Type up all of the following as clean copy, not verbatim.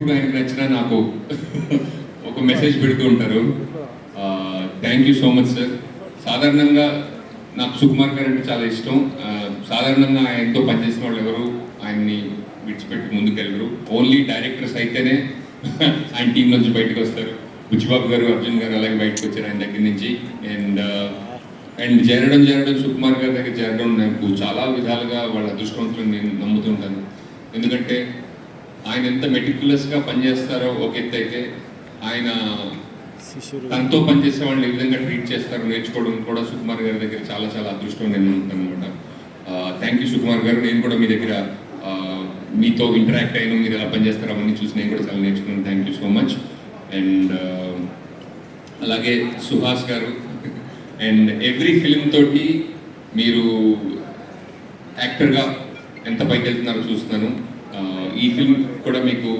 ఆయనకు నచ్చిన నాకు ఒక మెసేజ్ పెడుతూ ఉంటారు. Thank you so much sir. సాధారణంగా నాకు సుకుమార్ గారు అంటే చాలా ఇష్టం. సాధారణంగా ఆయనతో పనిచేసిన వాళ్ళు ఎవరు ఆయన్ని విడిచిపెట్టి ముందుకెళ్ళరు. ఓన్లీ డైరెక్టర్స్ అయితేనే ఆయన టీం నుంచి బయటకు వస్తారు. బుచ్చిబాబు గారు, అర్జున్ గారు అలాగే బయటకు వచ్చారు ఆయన దగ్గర నుంచి. అండ్ చేరడం సుకుమార్ గారి దగ్గర చేరడం నాకు చాలా విధాలుగా వాళ్ళ అదృష్టవంతులను నేను నమ్ముతుంటాను. ఎందుకంటే ఆయన ఎంత మెటిక్యులస్గా పనిచేస్తారో ఒక ఎత్తు అయితే, ఆయన తనతో పనిచేసే వాళ్ళని ఏ విధంగా ట్రీట్ చేస్తారో నేర్చుకోవడం కూడా సుకుమార్ గారి దగ్గర చాలా చాలా అదృష్టం నేను ఉంటాను అనమాట. థ్యాంక్ యూ సుకుమార్ గారు. నేను కూడా మీ దగ్గర మీతో ఇంటరాక్ట్ అయిన, మీరు ఎలా పనిచేస్తారో అవన్నీ చూసి నేను కూడా చాలా నేర్చుకున్నాను. Thank you so much. And అలాగే సుహాస్ గారు. అండ్ ఎవ్రీ ఫిల్మ్ తోటి మీరు యాక్టర్గా ఎంత పైకి వెళ్తున్నారో చూస్తున్నాను. ఈ ఫిల్మ్ కూడా మీకు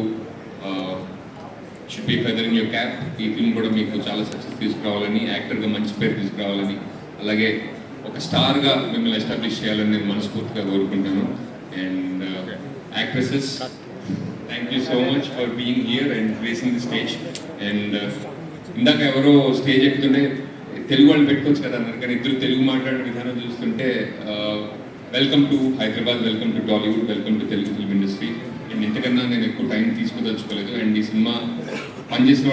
should be feather in your cap. ఈ ఫిల్మ్ కూడా మీకు చాలా సక్సెస్ తీసుకురావాలని, యాక్టర్గా మంచి పేరు తీసుకురావాలని, అలాగే ఒక స్టార్గా మిమ్మల్ని ఎస్టాబ్లిష్ చేయాలని నేను మనస్ఫూర్తిగా కోరుకుంటాను. And actresses, thank you so much for being here and gracing the stage. And ఇందాక ఎవరో స్టేజ్ ఎక్కుతుంటే తెలుగు వాళ్ళు పెట్టుకోవచ్చు కదా అన్నారు, కానీ ఇద్దరు తెలుగు మాట్లాడిన విధానం చూస్తుంటే welcome to Hyderabad, welcome to Tollywood, welcome to Telugu film industry. And ఇంతకన్నా నేను ఎక్కువ టైం తీసుకోదలుచుకోలేదు. అండ్ ఈ సినిమా పనిచేసిన